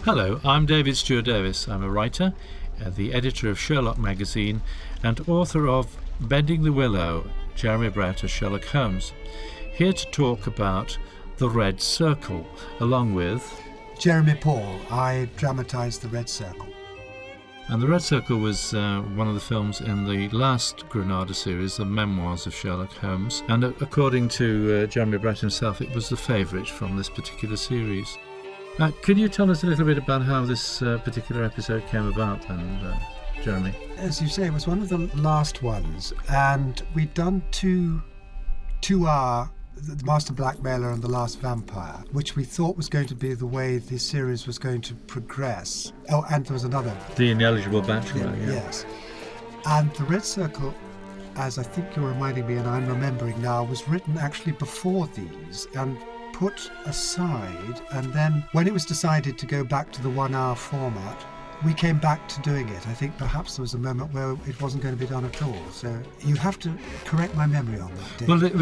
Hello, I'm David Stewart Davis. I'm a writer, the editor of Sherlock magazine, and author of Bending the Willow, Jeremy Brett's Sherlock Holmes. Here to talk about The Red Circle, along with Jeremy Paul. I dramatised The Red Circle. And The Red Circle was one of the films in the last Granada series, the Memoirs of Sherlock Holmes. And according to Jeremy Brett himself, it was the favourite from this particular series. Could you tell us a little bit about how this particular episode came about then, Jeremy? As you say, it was one of the last ones, and we'd done two The Master Blackmailer and The Last Vampire, which we thought was going to be the way the series was going to progress. Oh, and there was another. The Ineligible Bachelor, yeah. Yes. And The Red Circle, as I think you're reminding me and I'm remembering now, was written actually before these and put aside, and then when it was decided to go back to the 1 hour format, we came back to doing it. I think perhaps there was a moment where it wasn't going to be done at all. So you have to correct my memory on that, Dave. Well, it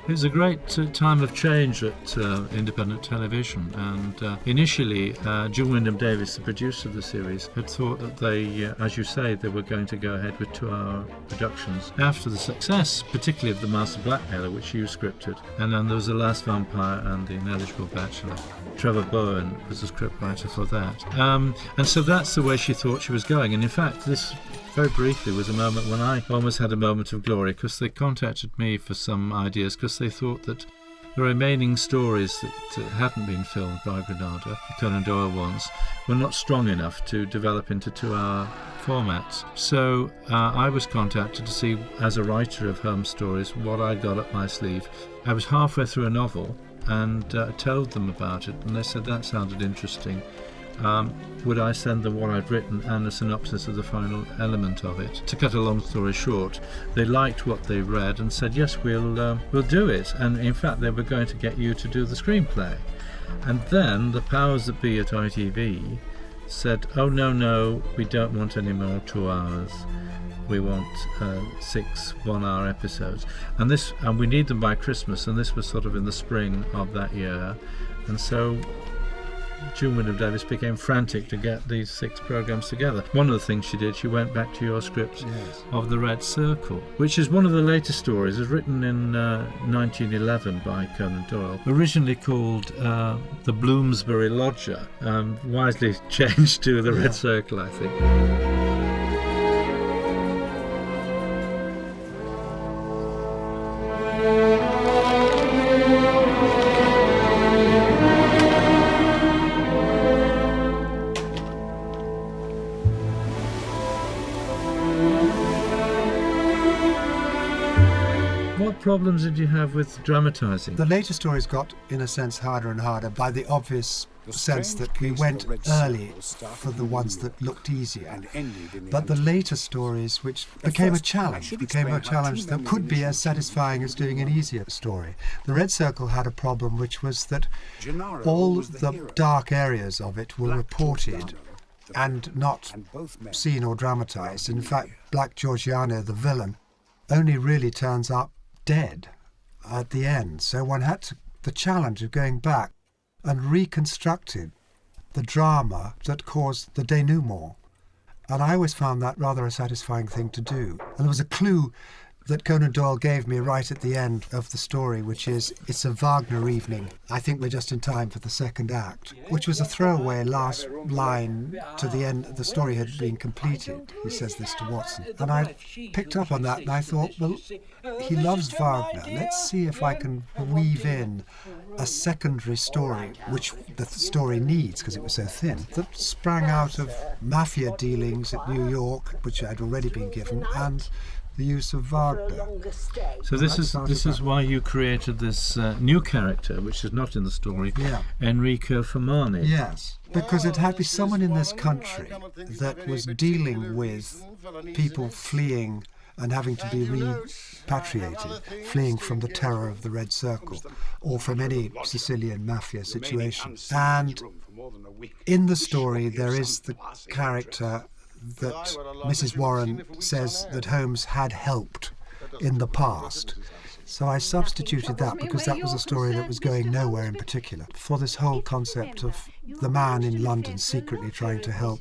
was a great time of change at independent television, and initially, Wyndham Davis, the producer of the series, had thought that they, as you say, they were going to go ahead with 2 hour productions. After the success, particularly of The Master Blackmailer, which you scripted, and then there was The Last Vampire and The Ineligible Bachelor. Trevor Bowen was the scriptwriter for that. And so that's the way she thought she was going. And in fact, this very briefly was a moment when I almost had a moment of glory, because they contacted me for some ideas, because they thought that the remaining stories that hadn't been filmed by Granada, the Conan Doyle ones, were not strong enough to develop into 2 hour formats. So I was contacted to see, as a writer of Holmes stories, what I'd got up my sleeve. I was halfway through a novel and told them about it, and they said that sounded interesting. Would I send them what I'd written and a synopsis of the final element of it? To cut a long story short, they liked what they read and said, yes, we'll do it. And in fact, they were going to get you to do the screenplay. And then the powers that be at ITV said, oh, no, we don't want any more 2 hours. We want 6 1 hour episodes. And we need them by Christmas. And this was sort of in the spring of that year. And so Wyndham Davis became frantic to get these 6 programmes together. One of the things she did, she went back to your script of The Red Circle, which is one of the later stories. It was written in 1911 by Conan Doyle, originally called The Bloomsbury Lodger, wisely changed to The Red Circle, I think. What problems did you have with dramatising? The later stories got, in a sense, harder and harder by the obvious sense that we went early for the ones that looked easier. But the later stories, which became a challenge that could be as satisfying as doing an easier story. The Red Circle had a problem, which was that all the dark areas of it were reported and not seen or dramatised. In fact, Black Georgiano, the villain, only really turns up dead at the end. So one had the challenge of going back and reconstructing the drama that caused the denouement. And I always found that rather a satisfying thing to do. And there was a clue that Conan Doyle gave me right at the end of the story, which is, it's a Wagner evening. I think we're just in time for the second act, which was a throwaway last line to the end. The story had been completed. He says this to Watson. And I picked up on that and I thought, well, he loves Wagner. Let's see if I can weave in a secondary story, which the story needs because it was so thin, that sprang out of mafia dealings at New York, which I'd already been given, and the use of Wagner. So this is why you created this new character, which is not in the story, Enrico Fermani. Yes, because it had to be someone in this country that was dealing with people fleeing and having to be repatriated, fleeing from the terror of the Red Circle or from any Sicilian mafia situation. And in the story there is the character that Mrs. Warren says that Holmes had helped in the past. So I substituted that because that was a story that was going nowhere in particular, for this whole concept of the man in London secretly trying to help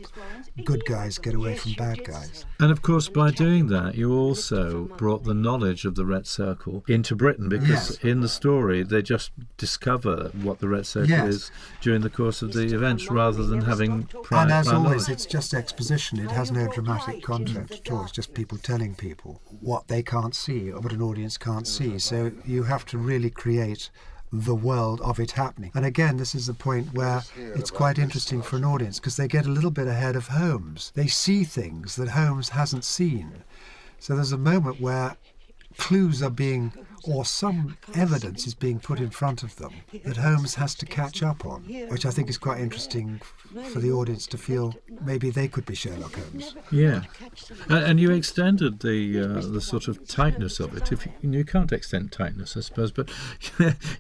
good guys get away from bad guys. And of course, by doing that, you also brought the knowledge of the Red Circle into Britain, because in the story they just discover what the Red Circle is during the course of the events, rather than having prior And as always, knowledge. it's just exposition. It has no dramatic content at all. It's just people telling people what they can't see, or what an audience can't see. So you have to really create the world of it happening. And again, this is the point where it's quite interesting for an audience, because they get a little bit ahead of Holmes. They see things that Holmes hasn't seen. So there's a moment where clues are being, or some evidence is being put in front of them that Holmes has to catch up on, which I think is quite interesting for the audience to feel maybe they could be Sherlock Holmes. Yeah, and you extended the sort of tightness of it. If you can't extend tightness, I suppose, but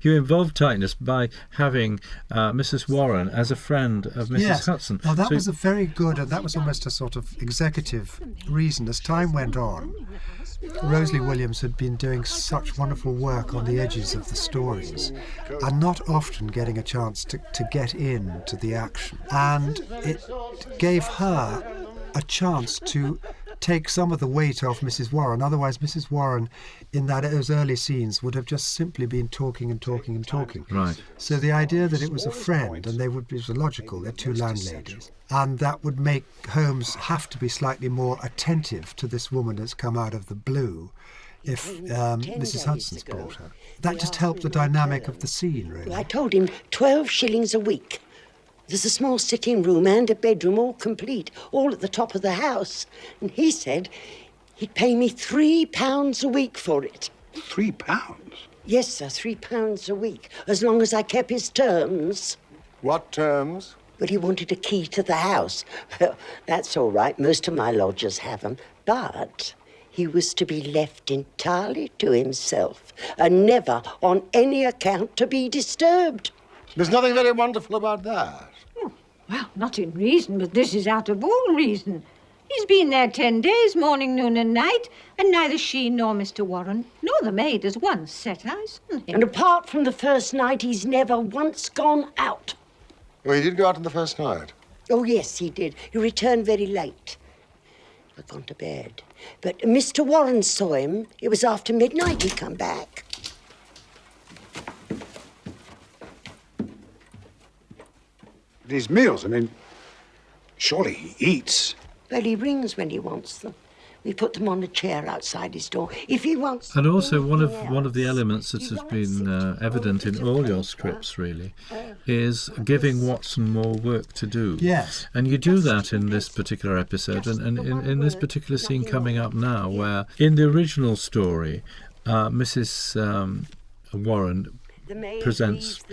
you involved tightness by having Mrs. Warren as a friend of Mrs. Hudson. Well, that was a very good, and that was almost a sort of executive reason. As time went on, Rosalie Williams had been doing such wonderful work on the edges of the stories, and not often getting a chance to get into the action. And it gave her a chance to take some of the weight off Mrs. Warren. Otherwise, Mrs. Warren, in those early scenes, would have just simply been talking and talking and talking. Right. So the idea that it was a friend, and it was logical, they're two landladies, and that would make Holmes have to be slightly more attentive to this woman that's come out of the blue if Mrs. Hudson's brought her. That just helped the dynamic of the scene, really. I told him 12 shillings a week. There's a small sitting room and a bedroom, all complete, all at the top of the house. And he said he'd pay me £3 a week for it. £3? Yes, sir, £3 a week, as long as I kept his terms. What terms? But he wanted a key to the house. Well, that's all right, most of my lodgers have them. But he was to be left entirely to himself, and never on any account to be disturbed. There's nothing very wonderful about that. Well, not in reason, but this is out of all reason. He's been there 10 days, morning, noon and night, and neither she nor Mr. Warren nor the maid has once set eyes on him. And apart from the first night, he's never once gone out. Well, he did go out on the first night. Oh, yes, he did. He returned very late. I'd gone to bed. But Mr. Warren saw him. It was after midnight he come back. These meals, I mean, surely he eats. Well, he rings when he wants them. We put them on a chair outside his door. If he wants... And also one of the elements that has been evident in all your scripts, really, is giving Watson more work to do. Yes. And you do that in this particular episode, and in this particular scene coming up now, where in the original story, Mrs. Warren presents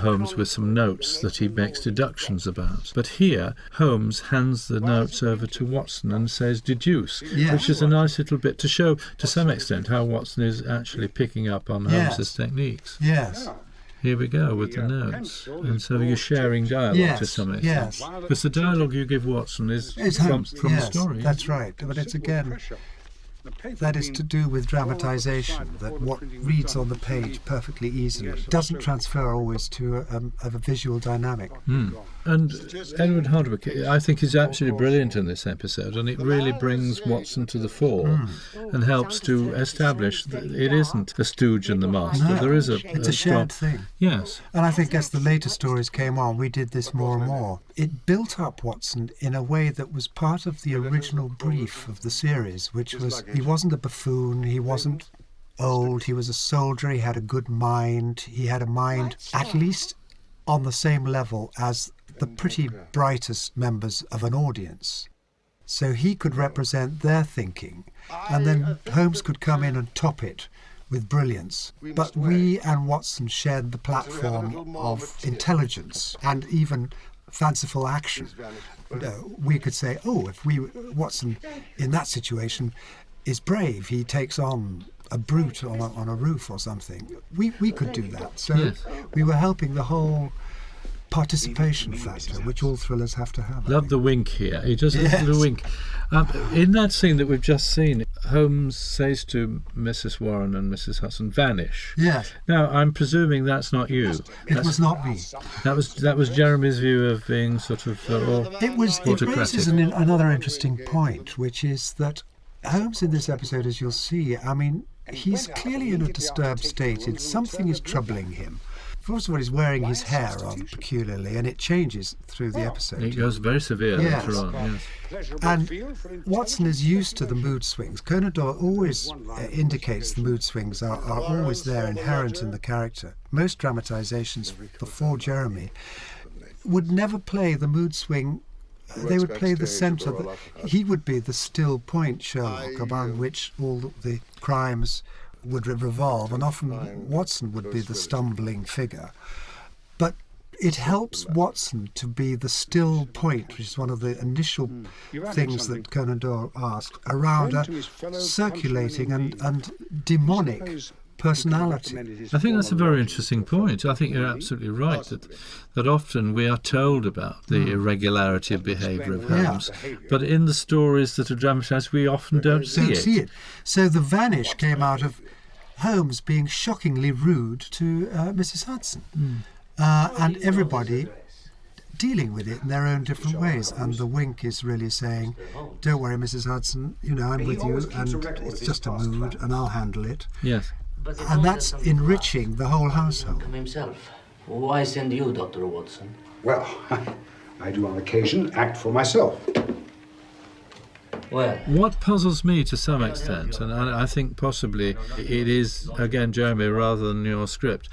Holmes with some notes that he makes deductions about. But here, Holmes hands the notes over to Watson and says deduce, which is a nice little bit to show, to some extent, how Watson is actually picking up on Holmes's techniques. Yes. Here we go with the notes. And so you're sharing dialogue to some extent. Yes. Because the dialogue you give Watson is from the story. That's right. But it's again... That is to do with dramatisation, that what reads on the page perfectly easily doesn't transfer always to a visual dynamic. And Edward Hardwicke, I think, is absolutely brilliant in this episode, and it really brings Watson to the fore and helps to establish that it isn't a stooge and the master. No, there is it's a shared thing. Yes. And I think as the later stories came on, we did this more and more. It built up Watson in a way that was part of the original brief of the series, which was he wasn't a buffoon, he wasn't old, he was a soldier, he had a good mind, he had a mind at least on the same level as the pretty brightest members of an audience. So he could represent their thinking, and then Holmes could come in and top it with brilliance. But we and Watson shared the platform of intelligence and even fanciful action. We could say, oh, if Watson in that situation is brave, he takes on a brute on a roof or something. We could do that. So we were helping the whole participation factor, which all thrillers have to have. Love the wink here. He just has Yes. the wink. In that scene that we've just seen, Holmes says to Mrs. Warren and Mrs. Hudson, "Vanish." Yes. Now, I'm presuming that's not you. It was not me. That was Jeremy's view of being sort of It raises another interesting point, which is that Holmes in this episode, as you'll see, I mean, he's clearly in a disturbed state. Something is troubling him. First of all, he's wearing his hair on peculiarly, and it changes through the episode. It goes very severe Yes. later on. Yes. And Watson is used to the mood swings. Conan Doyle always indicates the mood swings are always there, inherent in the character. Most dramatizations before Jeremy would never play the mood swing. They would play the centre. He would be the still point Sherlock, around which all the crimes would revolve, and often Watson would be the stumbling figure. But it helps Watson to be the still point, which is one of the initial things that Conan Doyle asked, around a circulating and demonic personality. I think that's a very interesting point. I think you're absolutely right that often we are told about the irregularity of behaviour of Holmes, but in the stories that are dramatised, we often don't see it. So the vanish came out of Holmes being shockingly rude to Mrs. Hudson, and everybody dealing with it in their own different ways. And the wink is really saying, "Don't worry, Mrs. Hudson, I'm with you, and it's just a mood, and I'll handle it." Yes. And that's enriching the whole household. Himself. Why send you, Dr. Watson? Well, I do on occasion act for myself. Well, What puzzles me to some extent, and I think possibly it is, again, Jeremy, rather than your script,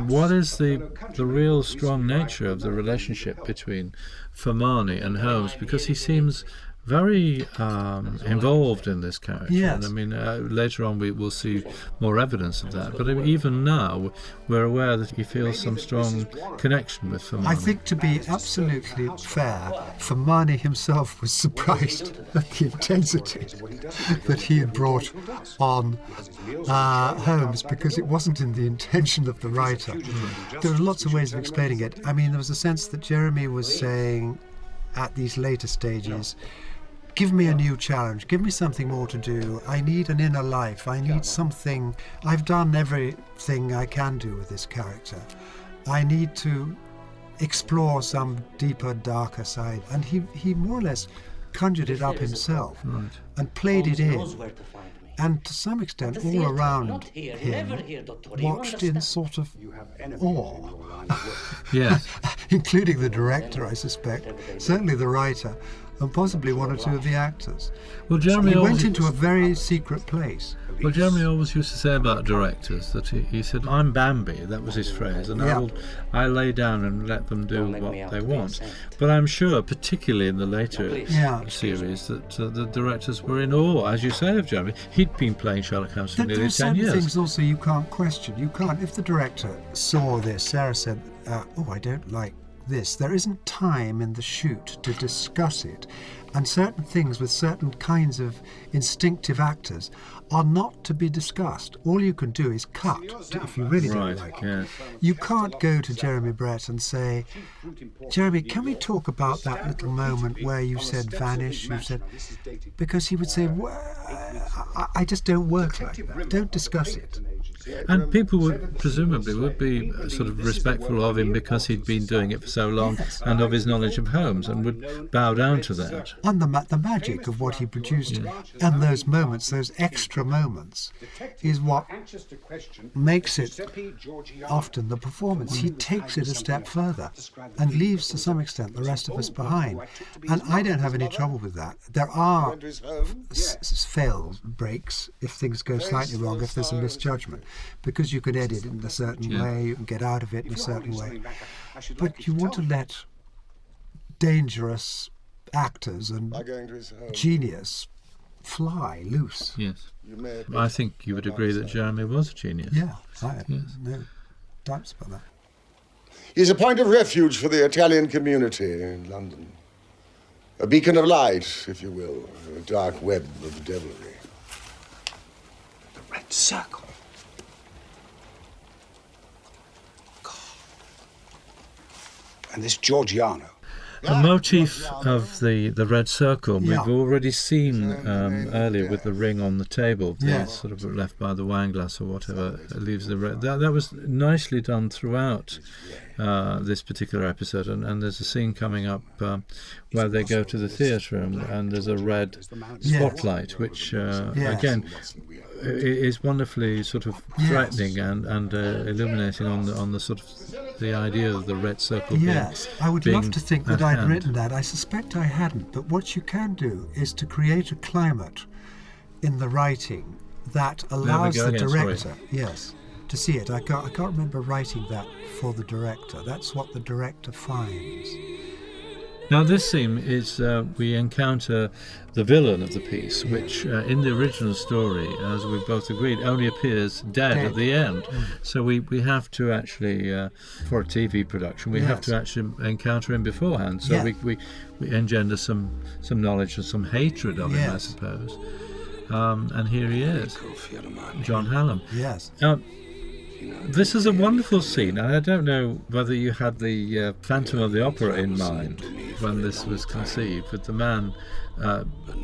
what is the real strong nature of the relationship between Fermani and Holmes? Because he seems very involved in this character. Yes. And I mean, later on we will see more evidence of that. But even now, we're aware that he feels some strong connection with Fermani. I think, to be absolutely fair, Fermani himself was surprised at the intensity that he had brought on Holmes, because it wasn't in the intention of the writer. There are lots of ways of explaining it. I mean, there was a sense that Jeremy was saying at these later stages, "Give me a new challenge, give me something more to do. I need an inner life, I need something. I've done everything I can do with this character. I need to explore some deeper, darker side." And he more or less conjured it up himself and played it in. And to some extent, all around him watched in sort of awe. Yes. Including the director, I suspect, certainly the writer, and possibly one or two of the actors. Well, Jeremy He went always, into a very secret place. well, Jeremy always used to say about directors that he said, "I'm Bambi," that was his phrase, and I lay down and let them do what they want. But I'm sure, particularly in the later series, that the directors were in awe, as you say, of Jeremy. He'd been playing Sherlock Holmes for nearly There's 10 certain years. things also you can't question. You can't. If the director saw this, Sarah said, "Oh, I don't like this." There isn't time in the shoot to discuss it, and certain things with certain kinds of instinctive actors are not to be discussed. All you can do is cut if you really don't like it. Yes. You can't go to Jeremy Brett and say, "Jeremy, can we talk about that little moment where you said vanish?" You said, because he would say, "Well, I just don't work like that. Don't discuss it." And people would be sort of respectful of him because he'd been doing it for so long, and of his knowledge of Holmes, and would bow down to that. And the magic of what he produced, and those moments, those extra moments, is what makes it often the performance. He takes it a step further and leaves, to some extent, the rest of us behind. And I don't have any trouble with that. There are fail breaks if things go slightly wrong, if there's a misjudgment, because you can edit it in a certain way, you can get out of it in a certain way. But you want to let dangerous actors and genius fly loose. Yes. I think you would agree that Jeremy was a genius. Yeah, I have no doubts about that. He's a point of refuge for the Italian community in London. A beacon of light, if you will, in a dark web of devilry. The red circle. And this Georgiano. The motif of the red circle Yeah. we've already seen earlier with the ring on the table, Yes. sort of left by the wine glass or whatever leaves the red. That was nicely done throughout this particular episode, and there's a scene coming up where they go to the theatre and there's a red spotlight, which again is wonderfully sort of threatening and illuminating on the sort of the idea of the red circle. Yes, I would being love to think that at I'd hand. written that. I suspect I hadn't, but what you can do is to create a climate in the writing that allows go the again, director, to see it. I can't remember writing that for the director. That's what the director finds. Now this scene is we encounter the villain of the piece, which in the original story, as we both agreed, only appears dead at the end. So we have to actually, for a TV production, we have to actually encounter him beforehand. So we engender some knowledge and some hatred of him, I suppose. And here he is, John Hallam. Yes. This is a wonderful scene, and I don't know whether you had the Phantom of the Opera in mind when this was conceived, with the man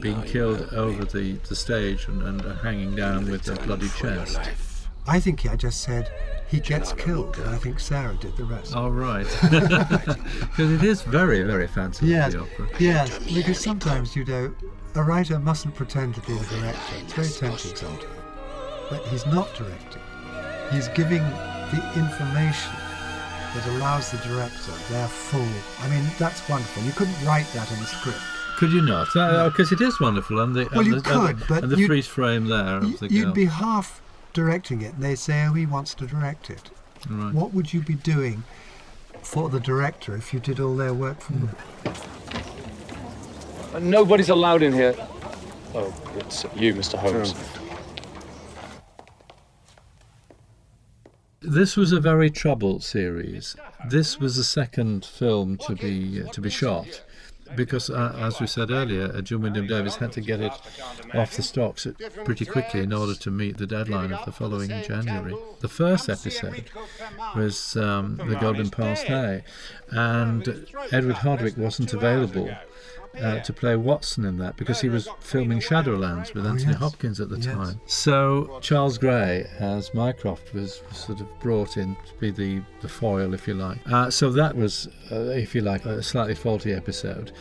being killed over the stage and hanging down with a bloody chest. I think I just said he gets killed, and I think Sarah did the rest. Oh, right. Because it is very, very Phantom of the Opera. Yes, because sometimes, a writer mustn't pretend to be a director. It's very tempting sometimes. But he's not directing. He's giving the information that allows the director their full... I mean, that's wonderful. You couldn't write that in a script. Could you not? Because it is wonderful. And the, Well, and you the, could, but and the you'd- freeze frame there of the girl. You'd be half directing it, and they'd say, oh, he wants to direct it. Right. What would you be doing for the director if you did all their work for them? Nobody's allowed in here. Oh, it's you, Mr. Holmes. This was a very troubled series. This was the second film to be shot, because as we said earlier, John Wyndham Davis had to get it off the stocks pretty quickly in order to meet the deadline of the following January. The first episode was The Golden Pince Nez, and Edward Hardwicke wasn't available to play Watson in that because he was filming Shadowlands with Anthony Hopkins at the time. So Charles Gray as Mycroft was sort of brought in to be the foil, if you like. So that was, if you like, a slightly faulty episode.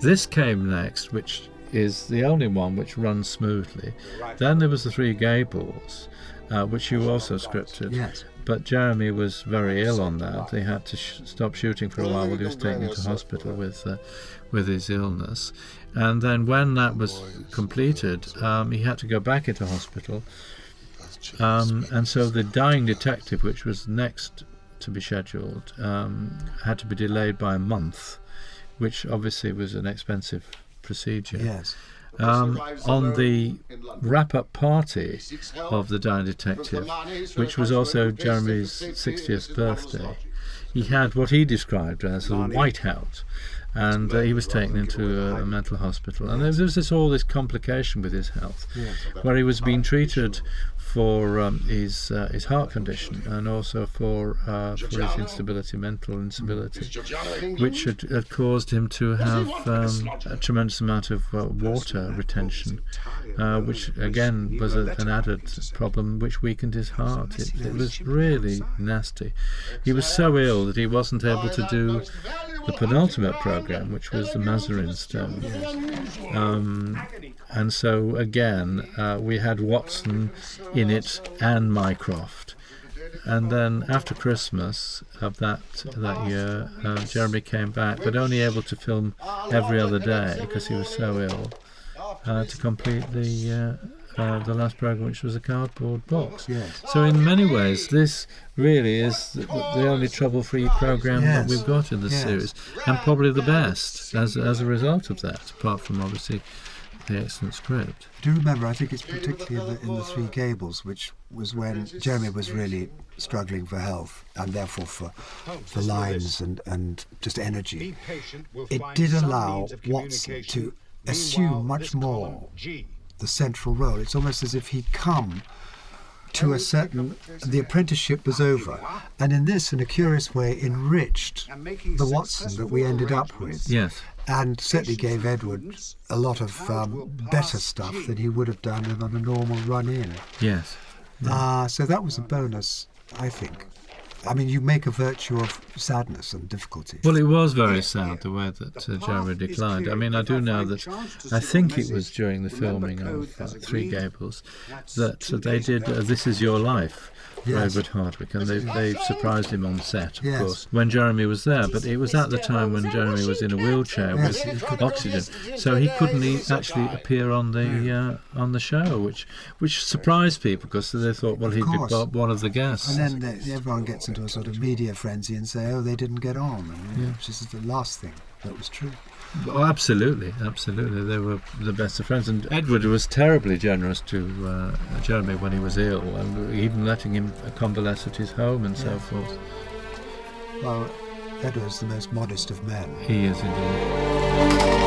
This came next, which is the only one which runs smoothly. Then there was The Three Gables, which you also scripted. Yes. But Jeremy was very ill on that. They had to stop shooting for a while while he was taken into hospital with his illness. And then when that was completed, he had to go back into hospital. And so The Dying Detective, which was next to be scheduled, had to be delayed by a month, which obviously was an expensive procedure. Yes. On the wrap-up party of The Dying Detective, which was also Jeremy's 60th birthday, he had what he described as a whiteout, and he was taken into a mental hospital. And there was all this complication with his health, where he was being treated for his heart condition and also for his instability, mental instability, which had caused him to have a tremendous amount of water retention, which again was an added problem which weakened his heart. It was really nasty. He was so ill that he wasn't able to do the penultimate program, which was the Mazarin Stone. And so again, we had Watson in it and Mycroft. And then after Christmas of that year, Jeremy came back, but only able to film every other day because he was so ill, to complete the last program, which was a cardboard box. Yes. So in many ways, this really is the only trouble-free program that we've got in this series, and probably the best as a result of that, apart from obviously the excellent script. Do you remember, I think it's particularly in the Three Gables, which was when Jeremy was really struggling for health and therefore for lines and just energy. It did allow Watson to assume much more the central role. It's almost as if he'd come to a certain, the apprenticeship was over, and in this, in a curious way, enriched the Watson that we ended up with. Yes. And certainly gave Edward a lot of better stuff than he would have done on a normal run-in. Yes. So that was a bonus, I think. I mean, you make a virtue of sadness and difficulty. Well, it was very sad the way that Jeremy declined. I mean, I do know that I think it was during the filming of Three Gables that they did This Is Your Life for Edward Hardwicke, and they surprised him on set, of course, when Jeremy was there. But it was at the time when Jeremy was in a wheelchair with oxygen, so he couldn't actually appear on the show, which surprised people because they thought, well, he'd be one of the guests. And then everyone gets into a sort of media frenzy and say, oh, they didn't get on, which is the last thing that was true. Oh, absolutely. They were the best of friends, and Edward was terribly generous to Jeremy when he was ill, and even letting him convalesce at his home and so forth. Well, Edward's the most modest of men. He is indeed.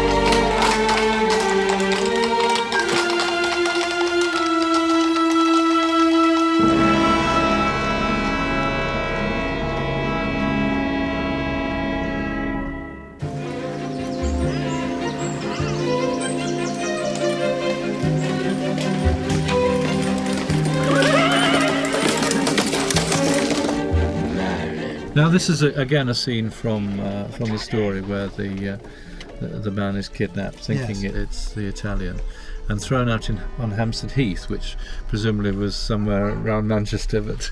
Now this is again a scene from the story where the man is kidnapped, thinking it's the Italian, and thrown out on Hampstead Heath, which presumably was somewhere around Manchester, but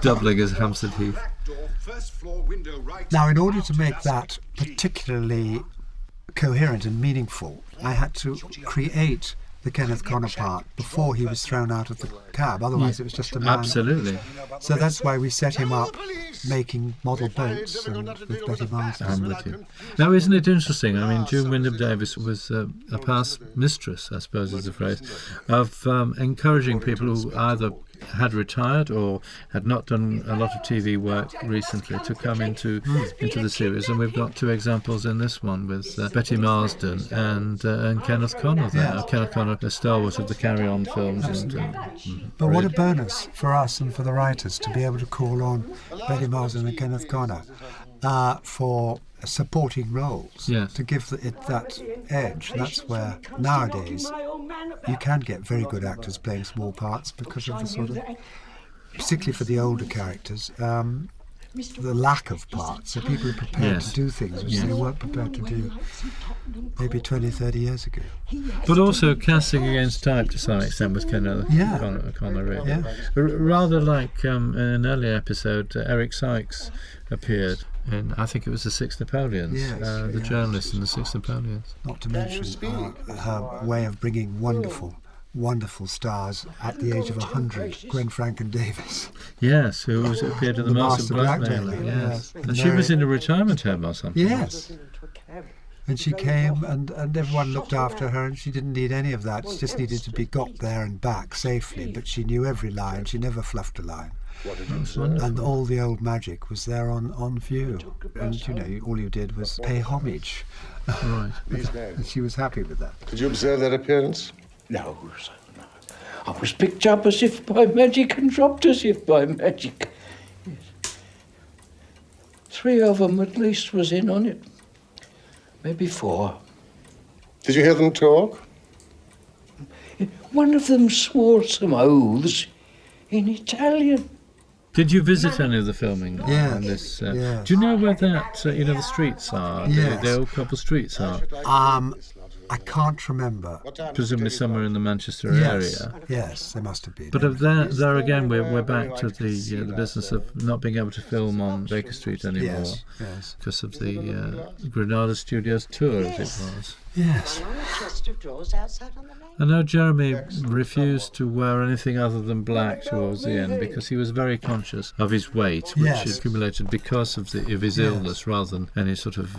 doubling as Hampstead Heath. Now, in order to make that particularly coherent and meaningful, I had to create the Kenneth Connor part before he was thrown out of the cab. Otherwise, it was just a man. Absolutely. So that's why we set him up making model boats and with Betty Marsden. I'm with you. Now, isn't it interesting? I mean, June Wyndham Davis was a past mistress, I suppose is the phrase, of encouraging people who either had retired or had not done a lot of TV work recently to come into the series, and we've got two examples in this one with Betty Marsden and Kenneth Connor there. Kenneth Connor, a stalwart of the Carry On films. But what a bonus for us and for the writers to be able to call on Betty Marsden and Kenneth Connor for supporting roles, to give it that edge. That's where nowadays you can get very good actors playing small parts because of the sort of, particularly for the older characters, the lack of parts. So people are prepared to do things which they weren't prepared to do maybe 20, 30 years ago. But also casting against type to some extent with Connor really. Yeah. Rather like in an earlier episode, Eric Sykes appeared in, I think it was the Six Napoleons, the journalist in the Six Napoleons. Not to mention her way of bringing wonderful stars at the age of 100, Gwen Franken Davis. Yes, who appeared in the Master Blackmailer. Yes. And she was in a retirement home or something. Yes. And she came and everyone looked after her, and she didn't need any of that. She just needed to be got there and back safely, but she knew every line. She never fluffed a line. And all the old magic was there on view. And, all you did was pay homage. Right. And she was happy with that. Did you observe that appearance? No, sir, no. I was picked up as if by magic and dropped as if by magic. Yes. 3 of them at least was in on it. Maybe 4. Did you hear them talk? One of them swore some oaths in Italian. Did you visit any of the filming? Yes. On this, Yes. Do you know where that, the streets are? Yes. The old couple streets are? I can't remember. Presumably somewhere in the Manchester area. Yes, they must have been. But there again, we're back to the business of not being able to film on Baker Street anymore. Yes. Because of the Granada Studios tour, as it was. Yes. I know Jeremy refused to wear anything other than black towards the end because he was very conscious of his weight, which accumulated because of his illness rather than any sort of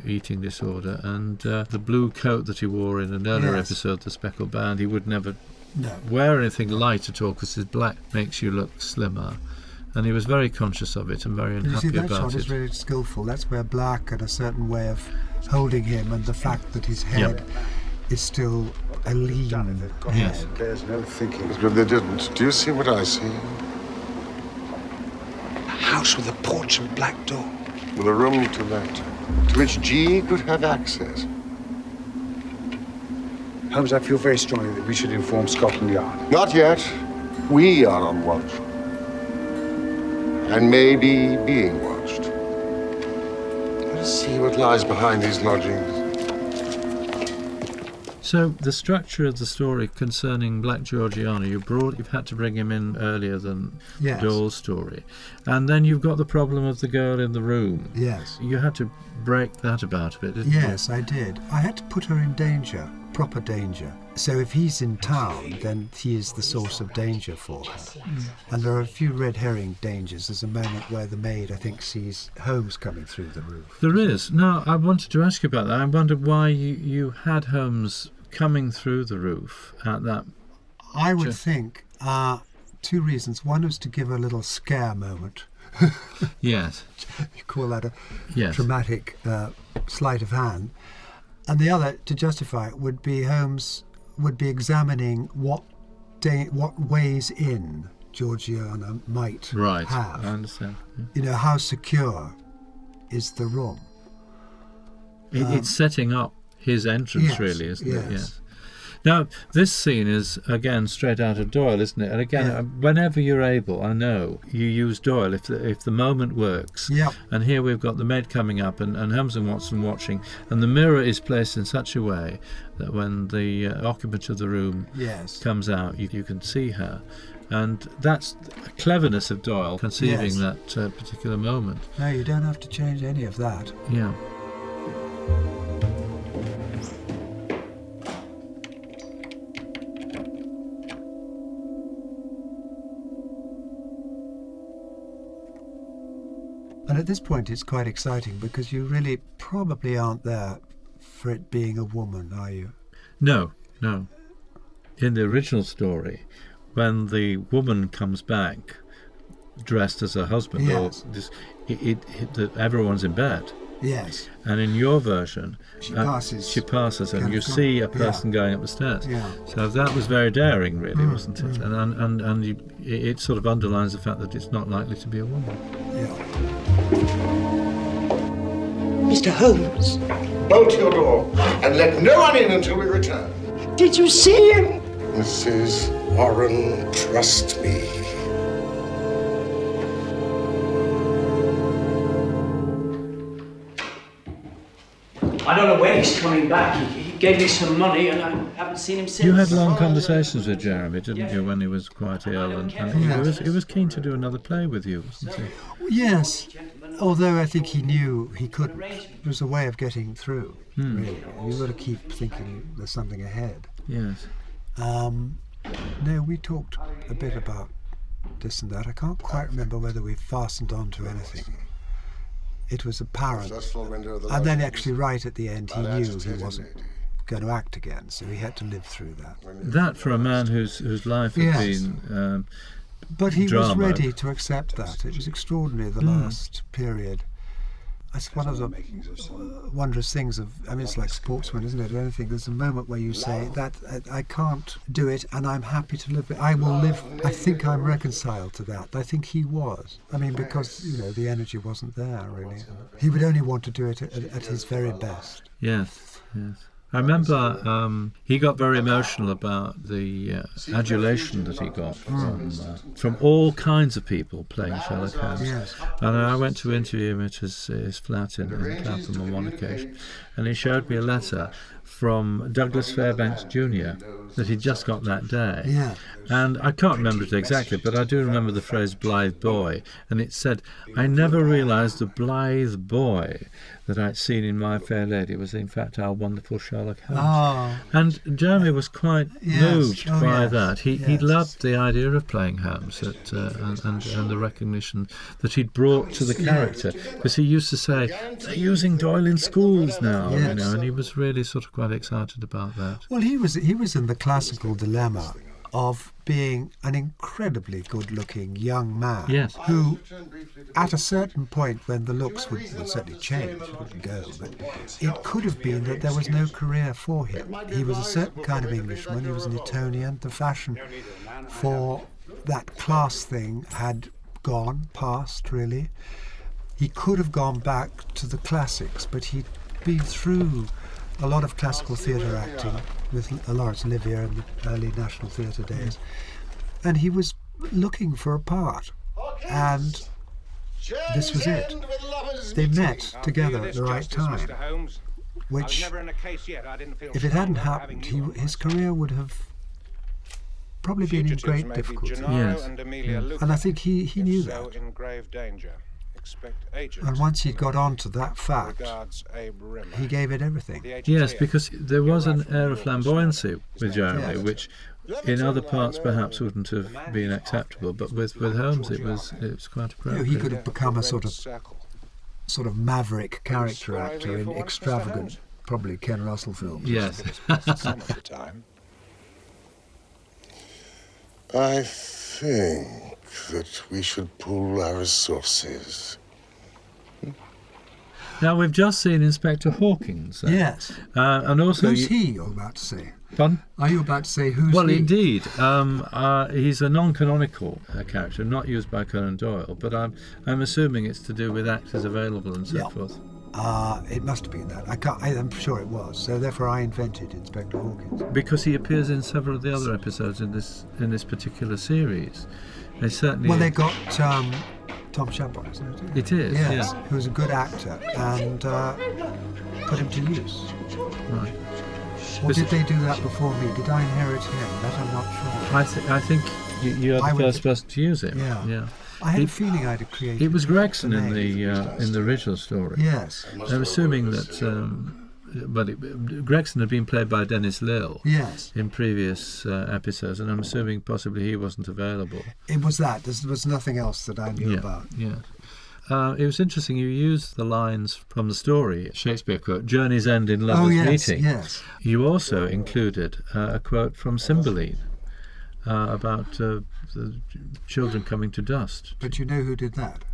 eating disorder. And the blue coat that he wore in an earlier episode, The Speckled Band, he would never wear anything light at all because his black makes you look slimmer. And he was very conscious of it and very unhappy that about shot it. is really skillful. That's where black and a certain way of holding him and the fact that his head is still a lean Yes. There's no thinking. But they didn't. Do you see what I see? A house with a porch and black door. With a room to let, to which G could have access. Holmes, I feel very strongly that we should inform Scotland Yard. Not yet. We are on watch. And maybe being watched. Let us see what lies behind these lodgings. So the structure of the story concerning Black Georgiana, you've had to bring him in earlier than Yes. Doyle's story. And then you've got the problem of the girl in the room. Yes. You had to break that about a bit, didn't you? Yes, I did. I had to put her in danger, proper danger. So if he's in town, then he is the source of danger for her. And there are a few red herring dangers. There's a moment where the maid, I think, sees Holmes coming through the roof. There is. Now, I wanted to ask you about that. I wondered why you had Holmes coming through the roof at that. I would think two reasons. One was to give a little scare moment. Yes. You call that a Yes. dramatic sleight of hand. And the other, to justify it, would be Holmes would be examining what ways in Georgiana might Right. have. I understand. Yeah. You know, how secure is the room? It's setting up his entrance, Yes, really, isn't it? yes. Yes. Now, this scene is, again, straight out of Doyle, isn't it? And again, Yeah. whenever you're able, I know, you use Doyle if the moment works. Yeah. And here we've got the maid coming up and Holmes and Watson watching, and the mirror is placed in such a way that when the occupant of the room Yes. comes out, you can see her. And that's the cleverness of Doyle, conceiving Yes. that particular moment. No, you don't have to change any of that. Yeah. And at this point, it's quite exciting because you really probably aren't there for it being a woman, are you? No, no. In the original story, when the woman comes back dressed as her husband, Yes. or everyone's in bed. Yes. And in your version, She passes and kind you of see a yeah. person going up the stairs. Yeah. So that was very daring, really, wasn't it? And it sort of underlines the fact that it's not likely to be a woman. Yeah. Mr. Holmes, Bolt your door and let no one in until we return. did you see him? Mrs. Warren, trust me. I don't know when he's coming back. He gave me some money and I haven't seen him since. You had long conversations with Jeremy, didn't you, when he was quite ill? And he was keen to do another play with you, wasn't he? Yes. Although I think he knew he couldn't. It was a way of getting through, really. You've got to keep thinking there's something ahead. Yes. No, we talked a bit about this and that. I can't quite remember whether we fastened on to anything. It was apparent. And then actually right at the end he knew he wasn't going to act again, so he had to live through that. That, for a man whose life had Yes. been But he drama. was ready to accept that. It was extraordinary, the last period. That's one of the wondrous things of, I mean, it's like sportsmen, isn't it, or anything. There's a moment where you say, that I can't do it and I'm happy to live it. I will live, I think I'm reconciled to that. I think he was. I mean, because, you know, the energy wasn't there, really. He would only want to do it at his very best. Yes, yes. I remember he got very emotional about the adulation that he got from all kinds of people playing Sherlock Holmes. Yes. And I went to interview him at his flat in Clapham on one occasion, and he showed me a letter from Douglas Fairbanks Jr. that he'd just got that day. Yeah. And I can't remember it exactly, but I do remember the phrase blithe boy, and it said, I never realised the blithe boy that I'd seen in My Fair Lady was in fact our wonderful Sherlock Holmes. Oh. And Jeremy was quite moved by yes. that. He Yes. loved the idea of playing Holmes and the recognition that he'd brought to the character, because he used to say, they're using Doyle in schools now, Yes. you know, and he was really sort of quite excited about that. Well, he was in the classical dilemma of being an incredibly good-looking young man Yes. who, at a certain point when the looks would certainly change, it wouldn't go, but it could have been that there was no career for him. He was a certain kind of Englishman, he was an Etonian, the fashion for that class thing had gone past, really. He could have gone back to the classics, but he'd been through a lot of classical theatre acting with Laurence Olivier in the early National Theatre days, and he was looking for a part, and this was it. They met together at the right time, which, if it hadn't happened, his career would have probably been in great difficulty. Yes. And I think he knew that. And once he got on to that fact, he gave it everything. Yes, because there was an air of flamboyancy with Jeremy, which in other parts perhaps wouldn't have been acceptable, but with Holmes it was quite appropriate. He could have become a sort of maverick character actor in extravagant, probably Ken Russell films. Yes. I think that we should pool our resources. Now, we've just seen Inspector Hawkins. Yes. And also... Who's he, you're about to say? Pardon? Are you about to say who's Well, he? indeed. He's a non-canonical character, not used by Conan Doyle, but I'm assuming it's to do with actors available and so forth. It must have been that. I'm sure it was. So therefore I invented Inspector Hawkins. Because he appears in several of the other episodes in this particular series. They certainly... Well, they got Tom Chabot, isn't it? It is, yes, yeah. Who was a good actor, and put him to use. Right. Or did they do that before me? Did I inherit him? That I'm not sure. I think you're the first person to use him. Yeah. I had a feeling I'd have created. It was Gregson in the original story. Yes. I'm assuming that. Gregson had been played by Dennis Lill. Yes. In previous episodes, and I'm assuming possibly he wasn't available. It was that. There was nothing else that I knew about. Yeah. It was interesting. You used the lines from the story, Shakespeare quote, "Journeys end in lovers meeting." Yes. You also included a quote from Cymbeline about the children coming to dust. But you know who did that?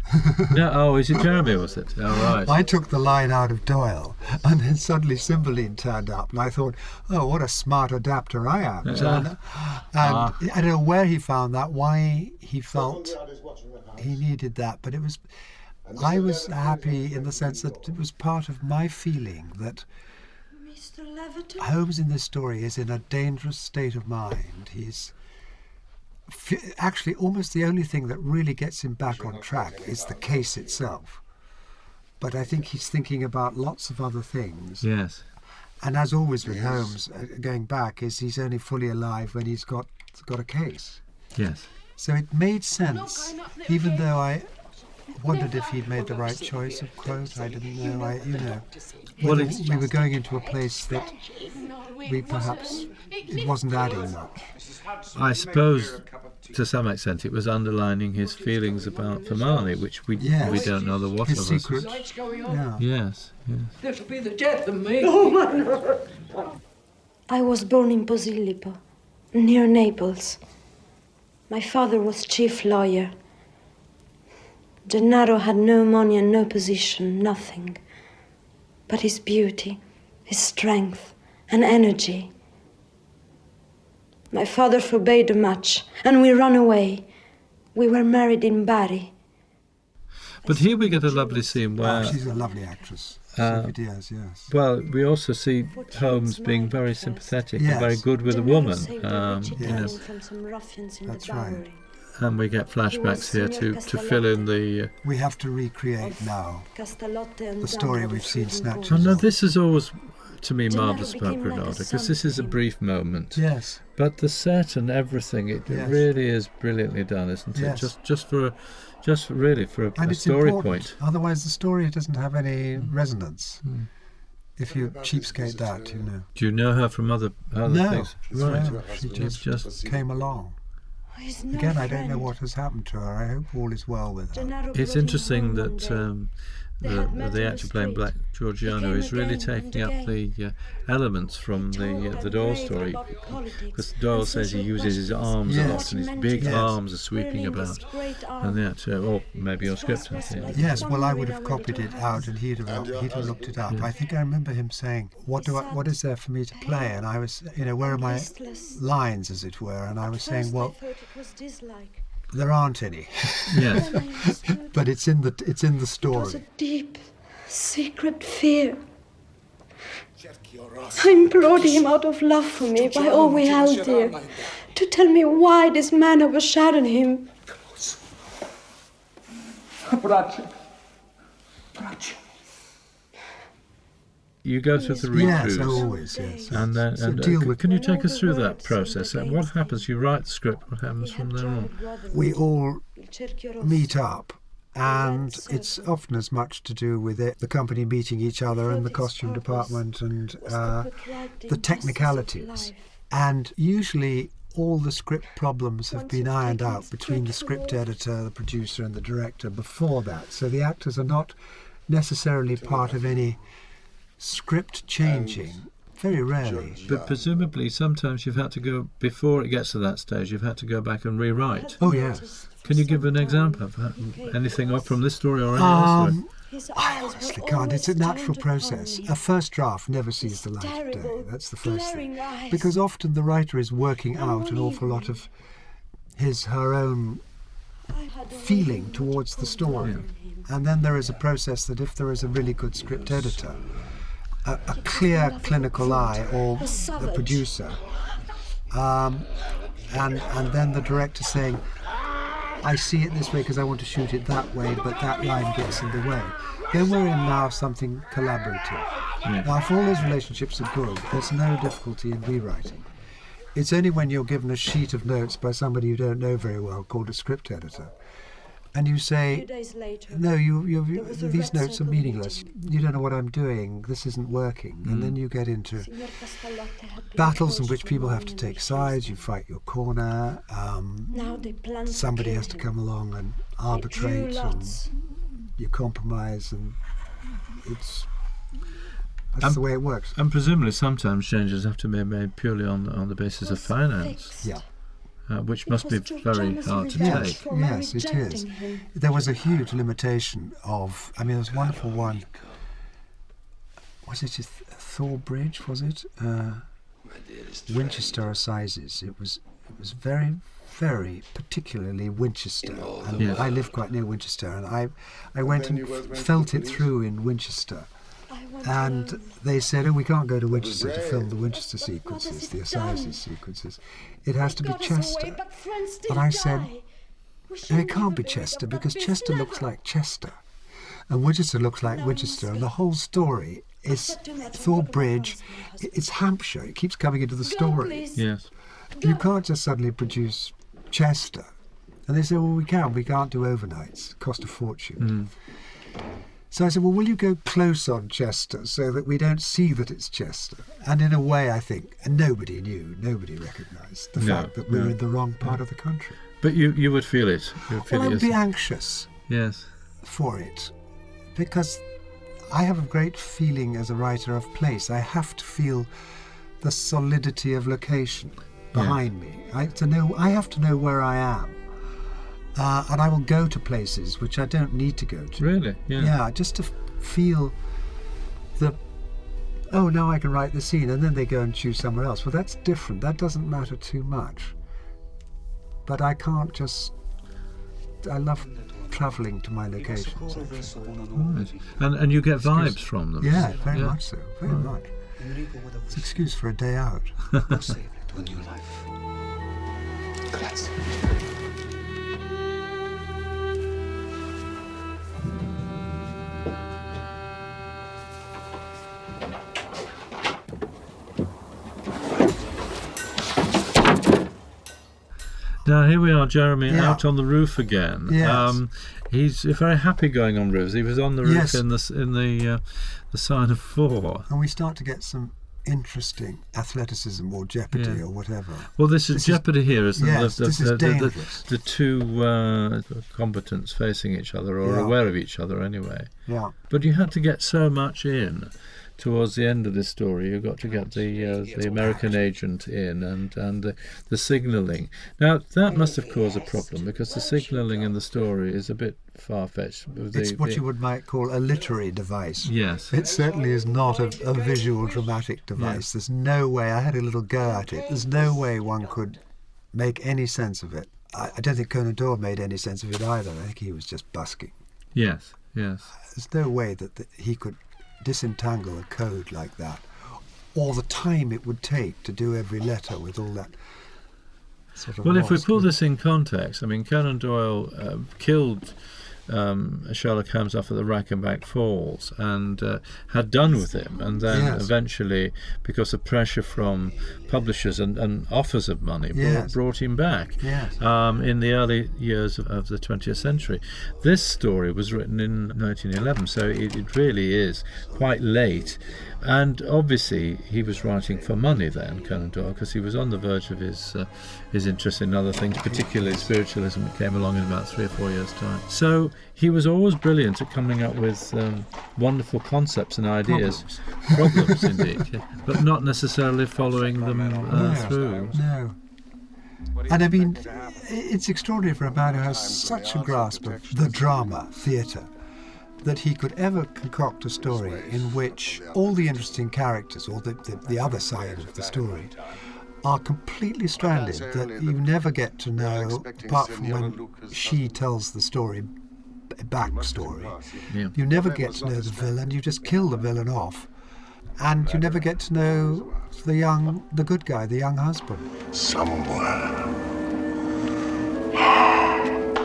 No, is it Jeremy, was it? Oh, right. I took the line out of Doyle, and then suddenly Cymbeline turned up, and I thought, oh, what a smart adapter I am. And I don't know where he found that, why he felt he needed that, but I was happy in the sense that it was part of my feeling that Holmes in this story is in a dangerous state of mind. He's actually almost the only thing that really gets him back on track is the case itself. But I think he's thinking about lots of other things. Yes. And as always with Holmes, going back, is he's only fully alive when he's got a case. Yes. So it made sense, even though I wondered if he'd made the right choice of quote. I didn't know. We were going into a place that it wasn't adding much. I suppose to some extent it was underlining his feelings about Famani, which we don't know the what his of secret. us. Yeah. Yes. This'll be the death of me. Oh, my Lord. I was born in Posillipo, near Naples. My father was chief lawyer. Gennaro had no money and no position, nothing. But his beauty, his strength, and energy. My father forbade the match, and we ran away. We were married in Bari. But here we get a lovely scene where... she's a lovely actress. Sophie Diaz, yes. Well, we also see Holmes being very sympathetic and very good with a woman. That's right. And we get flashbacks here to fill in the... We have to recreate now the story we've seen snatches. Oh, no, this is always, to me, marvellous about Granada, because this is a brief moment. Yes. But the set and everything, it really is brilliantly done, isn't it? Yes. Just for a story important. point. Otherwise, the story doesn't have any resonance. If you cheapskate that, Do you know her from other things? Right. No, she just came along. Again, I don't know what has happened to her. I hope all is well with her. It's interesting that the actor playing Black Georgiano is really taking up the elements from the Doyle story, because Doyle says he uses his arms a lot, and his big arms are sweeping about, and the actor, or maybe your script, I think. Yes, well, I would have copied it out, and he'd have looked it up. I think I remember him saying, "What is there for me to play?" And I was, where are my lines, as it were? And I was saying, well, there aren't any. Yes. But it's in the story. It was a deep, secret fear. I implored him out of love for me by all we held dear, to tell me why this man overshadowed him. You go through the read-throughs. Yes, always, yes. And can you take us through that process? What happens? You write the script. What happens from there on? We all meet up, and it's often as much to do with the company meeting each other and the costume department and the technicalities. And usually all the script problems have been ironed out between the script editor, the producer and the director before that. So the actors are not necessarily part of any script changing, very rarely. But presumably sometimes you've had to go, before it gets to that stage, you've had to go back and rewrite. Oh, yes. Can you give an example of anything from this story or any other story? I honestly can't. It's a natural process. A first draft never sees the light of day. That's the first thing. Because often the writer is working out an awful lot of her own feeling towards the story. And then there is a process that if there is a really good script editor, a clear clinical eye, or the producer, and then the director saying, I see it this way because I want to shoot it that way, but that line gets in the way. Then we're in now something collaborative. Yeah. Now, if all those relationships are good, there's no difficulty in rewriting. It's only when you're given a sheet of notes by somebody you don't know very well, called a script editor, and you say, no, these notes are meaningless. You don't know what I'm doing. This isn't working. And then you get into battles in which people have to take sides. You fight your corner. Somebody has to come along and arbitrate, and you compromise, and that's the way it works. And presumably sometimes changes have to be made purely on the basis of finance. Yeah. Which must be very hard to take. Yes, it is. There was a huge limitation of, there was a wonderful one. Was it Thor Bridge, was it? Winchester Assizes. It was very, very particularly Winchester. And I live quite near Winchester, and I went and felt it through in Winchester. And they said, we can't go to Winchester to film the Winchester sequences, the Assizes sequences. It has to be Chester. And I said, no, it can't be Chester, because Chester looks like Chester, and Winchester looks like Winchester, and the whole story is Thor Bridge. It's Hampshire. It keeps coming into the story. Yes. You can't just suddenly produce Chester. And they said, well, we can't do overnights. Cost a fortune. So I said, well, will you go close on Chester so that we don't see that it's Chester? And in a way, I think, and nobody recognised the fact that we were in the wrong part of the country. But you would feel it. Well, I would be anxious for it, because I have a great feeling as a writer of place. I have to feel the solidity of location behind me. I have to know where I am. And I will go to places which I don't need to go to. Really? Yeah. Yeah, just to feel now I can write the scene, and then they go and choose somewhere else. Well, that's different. That doesn't matter too much. But I can't just... I love travelling to my locations. Right. And you get vibes from them. Yeah, very much so. Very much. It's an excuse for a day out. Now here we are, Jeremy, out on the roof again. Yes. He's very happy going on roofs. He was on the roof in the Sign of 4. And we start to get some interesting athleticism or jeopardy or whatever. Well, this is jeopardy here, isn't it? Yes, this is dangerous. The two combatants facing each other, or aware of each other anyway. Yeah. But you had to get so much in. Towards the end of this story, you got to get the American agent in and the signalling. Now, that must have caused a problem, because the signalling in the story is a bit far-fetched. It's what you might call a literary device. Yes. It certainly is not a visual dramatic device. Yes. There's no way, I had a little go at it, there's no way one could make any sense of it. I don't think Conan Doyle made any sense of it either. I think he was just busking. Yes, yes. There's no way that he could disentangle a code like that, or the time it would take to do every letter with all that sort of... Well, if we pull this in context, I mean, Conan Doyle killed Sherlock Holmes off at the Reichenbach Falls and had done with him, and then eventually, because of pressure from publishers and offers of money, brought him back in the early years of the 20th century. This story was written in 1911, so it really is quite late. And obviously he was writing for money then, Conan Doyle, because he was on the verge of his interest in other things, particularly spiritualism, that came along in about 3 or 4 years' time. So he was always brilliant at coming up with wonderful concepts and ideas. Problems indeed, but not necessarily following them through. No. And I mean, it's extraordinary for a man who has such a grasp of the drama, theatre, that he could ever concoct a story in which all the interesting characters, or the other side of the story, are completely stranded, that you never get to know, apart from when she tells the story, backstory, you never get to know the villain, you just kill the villain off, and you never get to know the good guy, the young husband. Somewhere,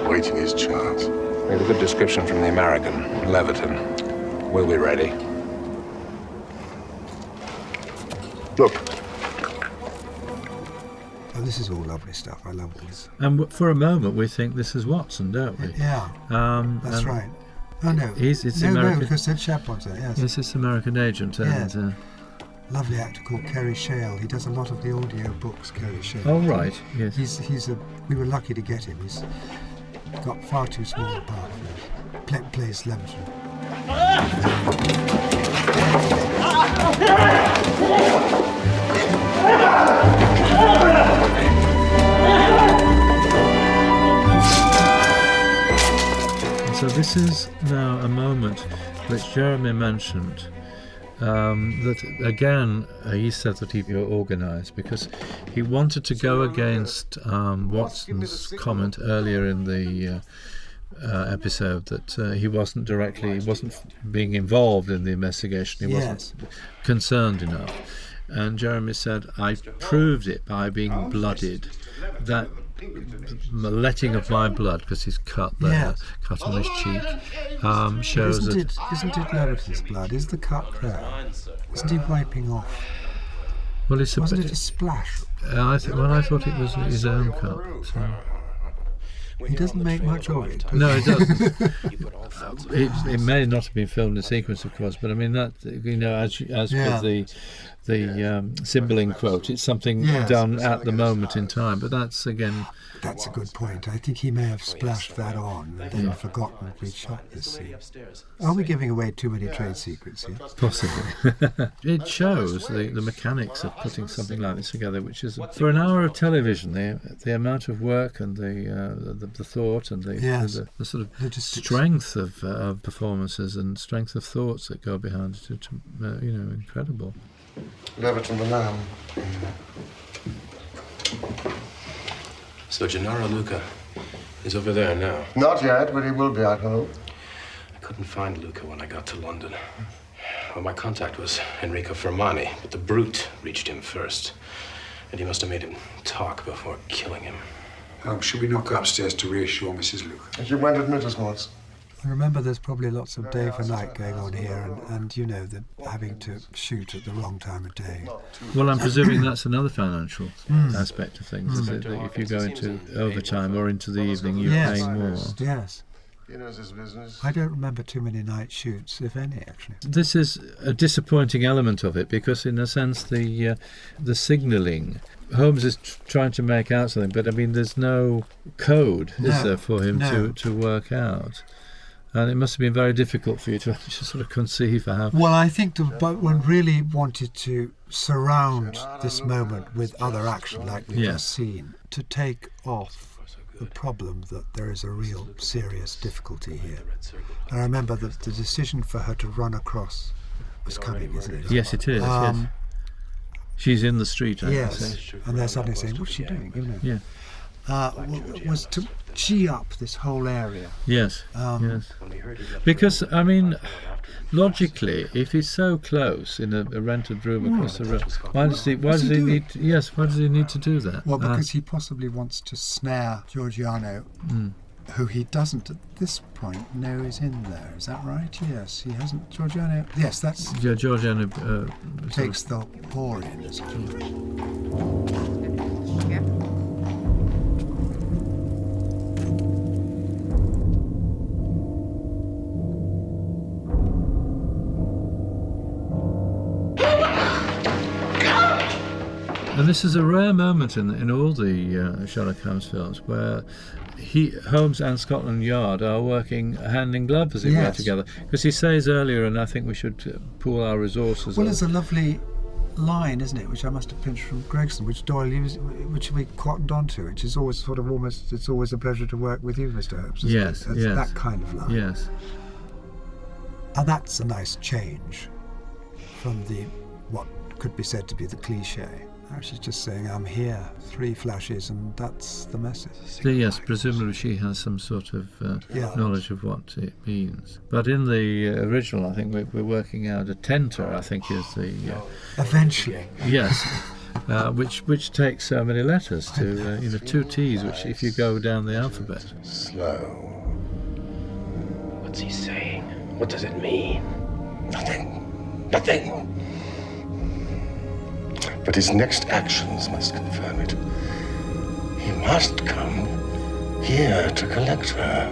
waiting his chance. We have a good description from the American, Leviton. We'll be ready. Look. Oh, this is all lovely stuff. I love this. And for a moment we think this is Watson, don't we? Yeah, that's right. Oh, no. It's American. No, because Ed Shapwatson, yes. Yes, it's American agent. Yes. And, lovely actor called Kerry Shale. He does a lot of the audio books, Kerry Shale. Oh, right, yes. We were lucky to get him. He's got far too small a part for it. Plays Leviton. So this is now a moment which Jeremy mentioned, that again he said that he organised because he wanted to go against Watson's comment earlier in the episode that he wasn't being involved in the investigation, he wasn't concerned enough. And Jeremy said, I proved it by being blooded. That letting of my blood, because he's cut there, cut on his cheek, shows Isn't it Leviton's blood? Is the cut there? Isn't he wiping off? Well, wasn't it a splash? I thought it was his own cut. So. He doesn't make much of it. No, it doesn't. It may not have been filmed in sequence, of course, but I mean that, you know, as with the symboling quote, it's something done at the moment in time. But that's again. That's a good point. I think he may have splashed that on and then forgotten we'd shot this scene. Are we giving away too many trade secrets here? Possibly. It shows the mechanics of putting something like this together, which is, for an hour of television, the amount of work and the thought and the sort of logistics. Strength of performances and strength of thoughts that go behind it, incredible. Leviton the Lamb. So Gennaro Luca is over there now? Not yet, but he will be, I hope. I couldn't find Luca when I got to London. Well, my contact was Enrico Fermani, but the brute reached him first. And he must have made him talk before killing him. Should we not go upstairs to reassure Mrs. Luca? She went admit us once. I remember there's probably lots of day for night going on here, and you know, the having to shoot at the wrong time of day. Well, I'm presuming that's another financial aspect of things, is it? That if you go into overtime or into the evening, you're paying more. Yes. He knows his business. I don't remember too many night shoots, if any, actually. This is a disappointing element of it because, in a sense, the signalling. Holmes is trying to make out something, but I mean, there's no code, is there, for him to work out? And it must have been very difficult for you to actually sort of conceive how. Well, I think the boatman really wanted to surround this moment with other action, like we've just seen, to take off the problem that there is a real serious difficulty here. I remember that the decision for her to run across was coming, isn't it? Yes, it is. Yes. She's in the street, I yes, and they're suddenly saying, "What's she doing?" You know. Yeah. Was to gee up this whole area. Yes. Yes. Because I mean, logically, if he's so close in a rented room across the road, why does he need to do that? Well, because he possibly wants to snare Georgiano, who he doesn't at this point know is in there. Is that right? Yes, he hasn't. Georgiano. Yes, that's. Yeah, Georgiano takes the whore in, isn't he? Yeah. And this is a rare moment in all the Sherlock Holmes films where Holmes and Scotland Yard are working hand in glove, as it were, together. Because he says earlier, and I think we should pool our resources. Well, there's a lovely line, isn't it, which I must have pinched from Gregson, which Doyle used, which we cottoned onto, which is always sort of almost, it's always a pleasure to work with you, Mr. Holmes. Yes, yes. That kind of line. Yes. And that's a nice change from what could be said to be the cliche. She's just saying, I'm here, 3 flashes, and that's the message. Yes, presumably she has some sort of knowledge of what it means. But in the original, I think we're working out a tenter, I think is the... Eventually. Yes, which takes so many letters to, 2 T's, which if you go down the alphabet. Slow. What's he saying? What does it mean? Nothing. Nothing. But his next actions must confirm it. He must come here to collect her.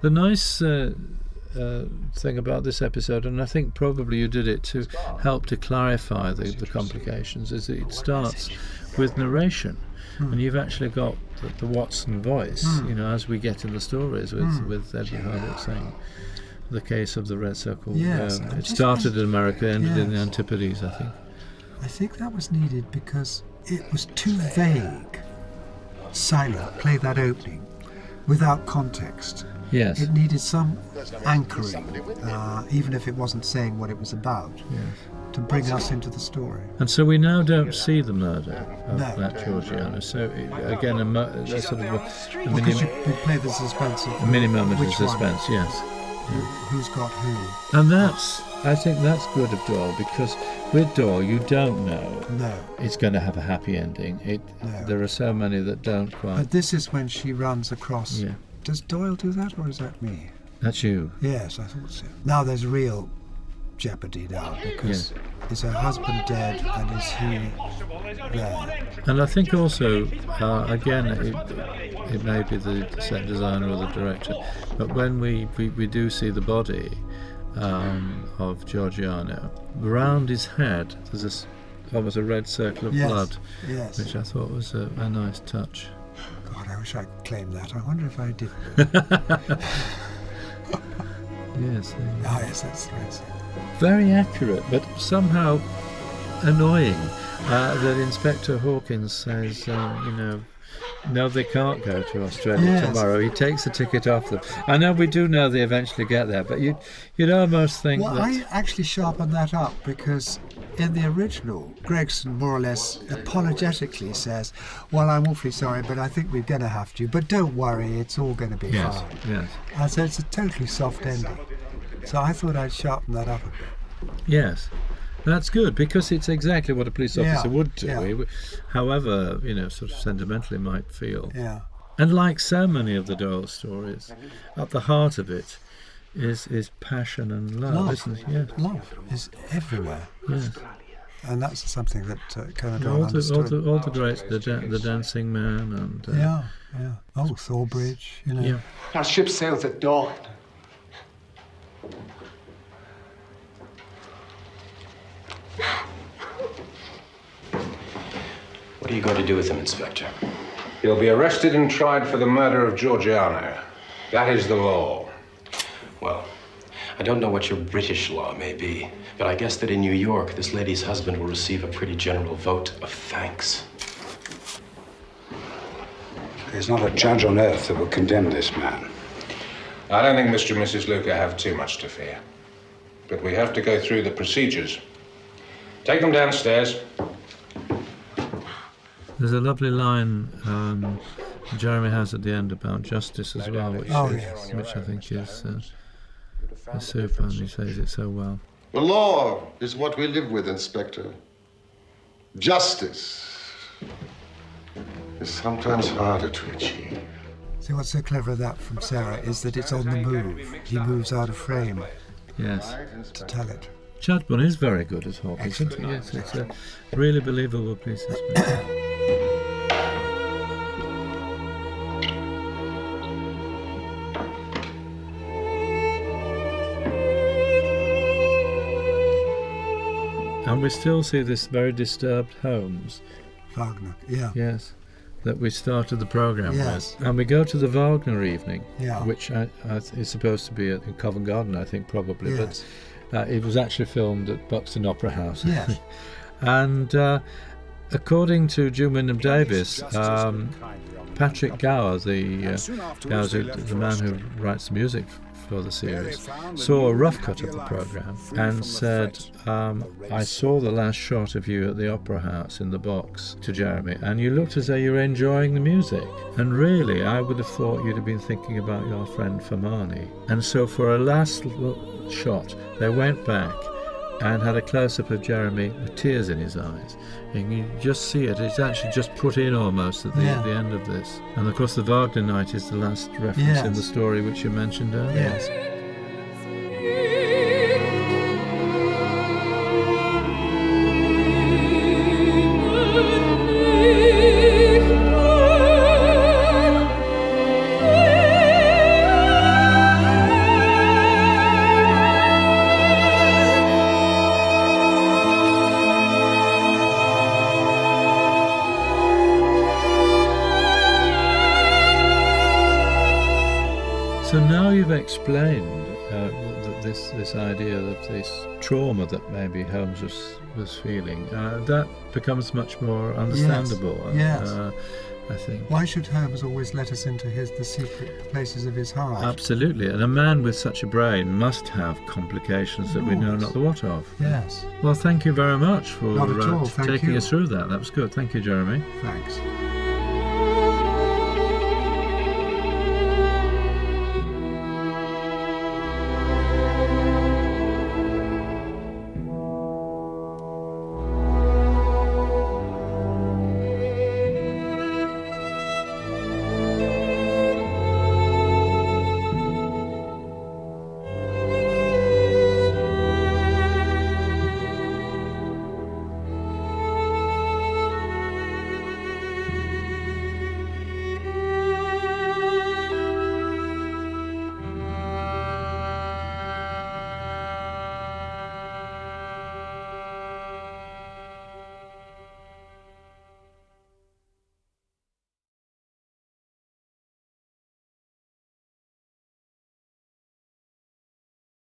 The nice thing about this episode, and I think probably you did it to help to clarify the complications, is that it starts with narration. And you've actually got the Watson voice, as we get in the stories with Edward Hardwicke saying, the case of the Red Circle. Yes, it started in America, ended in the Antipodes, I think. I think that was needed because it was too vague. Silent, play that opening, without context. Yes. It needed some anchoring, even if it wasn't saying what it was about, to bring us into the story. And so we now don't see the murder of that Georgiano. So again, a sort of because you play the suspense of a mini moment of suspense, yes. Who's got who? And I think that's good of Doyle, because with Doyle you don't know it's going to have a happy ending. There are so many that don't quite. But this is when she runs across. Yeah. Does Doyle do that, or is that me? That's you. Yes, I thought so. Now there's real jeopardy now, because is her husband dead, and is he there? And I think also, again, it may be the set designer or the director, but when we do see the body of Georgiano, around his head there's almost a red circle of blood, which I thought was a nice touch. God, I wish I could claim that. I wonder if I did. Yes. Yes, that's the red circle. Very accurate, but somehow annoying that Inspector Hawkins says, no, they can't go to Australia tomorrow. He takes the ticket off them. I know we do know they eventually get there, but you'd almost think that... Well, I actually sharpened that up because in the original, Gregson more or less apologetically says, well, I'm awfully sorry, but I think we're going to have to. But don't worry, it's all going to be fine. Yes. And so it's a totally soft ending. So I thought I'd sharpen that up a bit. Yes. That's good, because it's exactly what a police officer would do, however, sort of sentimentally might feel. Yeah. And like so many of the Doyle stories, at the heart of it is passion and love, isn't it? Yeah. Love is everywhere. Yes. And that's something that Conan Doyle all understood. the greats, the Dancing Man, and yeah. Oh, Thorbridge, you know. Yeah. Our ship sails at dawn. What are you going to do with him, Inspector? He'll be arrested and tried for the murder of Georgiano. That is the law. Well, I don't know what your British law may be, but I guess that in New York, this lady's husband will receive a pretty general vote of thanks. There's not a judge on earth that will condemn this man. I don't think Mr. and Mrs. Luca have too much to fear. But we have to go through the procedures. Take them downstairs. There's a lovely line Jeremy has at the end about justice as well, which I think is super, and he says it so well. The law is what we live with, Inspector. Justice is sometimes harder to achieve. See, what's so clever of that from Sarah is that it's on the move. He moves out of frame. Yes. To tell it. Chadbourne is very good as Hawke, isn't he? Yes, it's a really believable piece of space. And we still see this very disturbed Holmes. Wagner, yeah. Yes, that we started the programme yes. with. And we go to the Wagner evening, yeah. which is supposed to be in Covent Garden, I think, probably. Yes. But it was actually filmed at Buxton Opera House. Yes. And according to June Wyndham Davis, Patrick Gower, the man who writes the music for the series, saw a rough cut of the programme and said, I saw the last shot of you at the Opera House in the box to Jeremy, and you looked as though you were enjoying the music. And really, I would have thought you'd have been thinking about your friend Fermani. And so for a last shot, they went back and had a close-up of Jeremy with tears in his eyes. And you just see it, it's actually just put in almost at the end of this. And of course the Wagner night is the last reference in the story which you mentioned earlier. Yes. So now you've explained this idea of this trauma that maybe Holmes was feeling. That becomes much more understandable. Yes. I think. Why should Holmes always let us into the secret places of his heart? Absolutely, and a man with such a brain must have complications that we know not the what of. Yes. Well, thank you very much for Not at all, thank taking you. us through that. That was good. Thank you, Jeremy. Thanks.